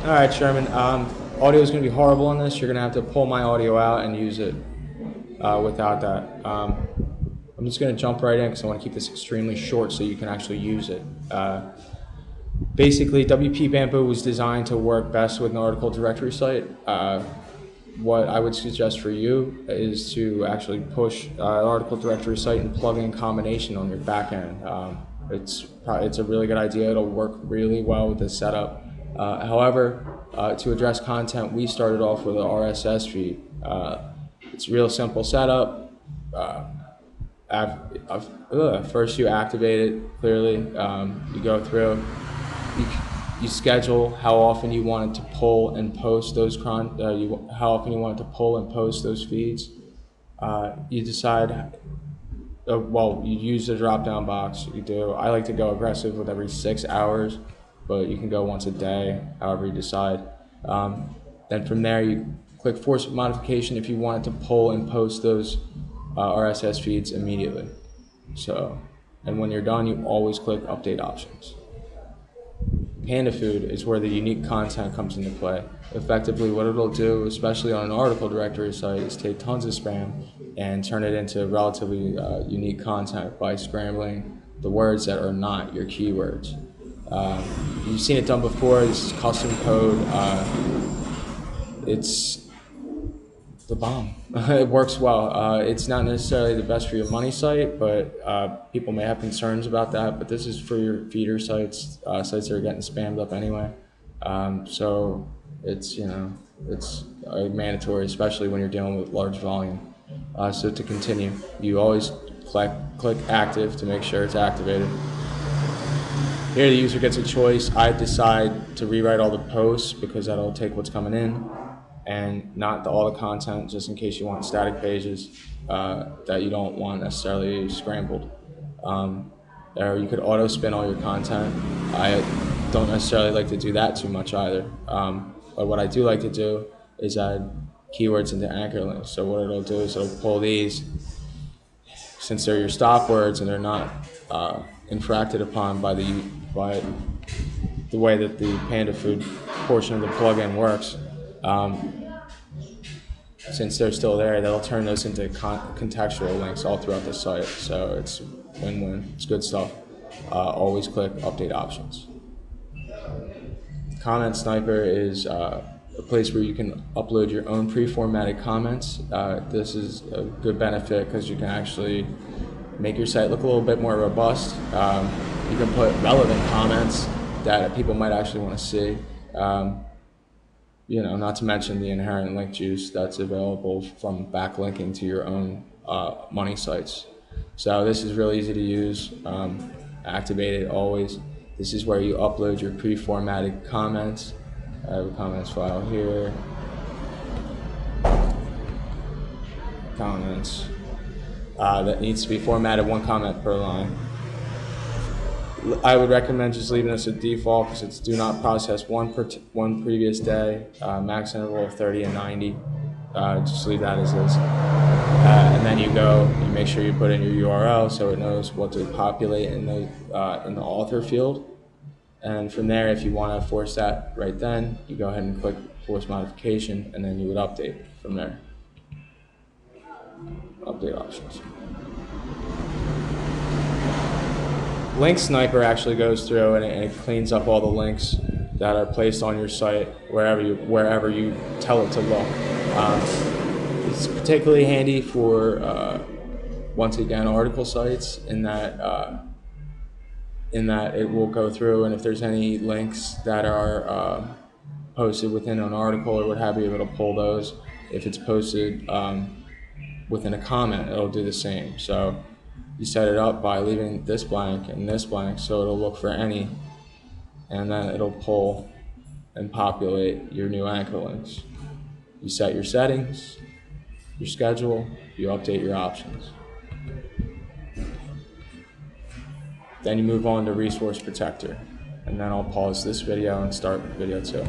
All right, Sherman. Audio is going to be horrible on this. You're going to have to pull my audio out and use it without that. I'm just going to jump right in because I want to keep this extremely short so you can actually use it. Basically, WP Bamboo was designed to work best with an article directory site. What I would suggest for you is to actually push an article directory site and plug in combination on your back end. It's a really good idea. It'll work really well with this setup. However, to address content, we started off with an RSS feed. It's a real simple setup. First, you activate it clearly. You go through. You schedule how often you want it to pull and post those how often you want it to pull and post those feeds. You decide. Well, you use the drop-down box. You do. I like to go aggressive with every 6 hours, but you can go once a day, however you decide. Then from there, you click Force Modification if you want it to pull and post those RSS feeds immediately. And when you're done, you always click Update Options. Panda Food is where the unique content comes into play. Effectively, what it'll do, especially on an article directory site, is take tons of spam and turn it into relatively unique content by scrambling the words that are not your keywords. You've seen it done before. This is custom code. It's the bomb. It works well. It's not necessarily the best for your money site, but people may have concerns about that. But this is for your feeder sites, sites that are getting spammed up anyway. So it's mandatory, especially when you're dealing with large volume. So to continue, you always click Active to make sure it's activated. Here the user gets a choice. I decide to rewrite all the posts because that'll take what's coming in and not all the content, just in case you want static pages that you don't want necessarily scrambled. Or you could auto spin all your content. I don't necessarily like to do that too much either. But what I do like to do is add keywords into anchor links. So what it'll do is it'll pull these, since they're your stop words and they're not infracted upon by the way that the Panda Food portion of the plugin works. Since they're still there, they'll turn those into contextual links all throughout the site. So it's win-win. It's good stuff. Always click Update Options. Comment Sniper is a place where you can upload your own pre-formatted comments. This is a good benefit because you can actually make your site look a little bit more robust. You can put relevant comments that people might actually want to see. Not to mention the inherent link juice that's available from backlinking to your own money sites. So this is really easy to use. Activate it always. This is where you upload your pre-formatted comments. I have a comments file here. Comments. That needs to be formatted 1 comment per line. I would recommend just leaving this at default because it's do not process one previous day, max interval of 30 and 90. Just leave that as is. And then you make sure you put in your URL so it knows what to populate in the author field. And from there, if you want to force that right then, you go ahead and click Force Modification, and then you would update from there. Update options. Link Sniper actually goes through and it cleans up all the links that are placed on your site wherever you tell it to look. It's particularly handy for once again article sites in that it will go through, and if there's any links that are posted within an article or what have you, it'll pull those. If it's posted within a comment, it'll do the same. So you set it up by leaving this blank and this blank, so it'll look for any, and then it'll pull and populate your new anchor links. You set your settings, your schedule, you update your options. Then you move on to Resource Protector, and then I'll pause this video and start video 2.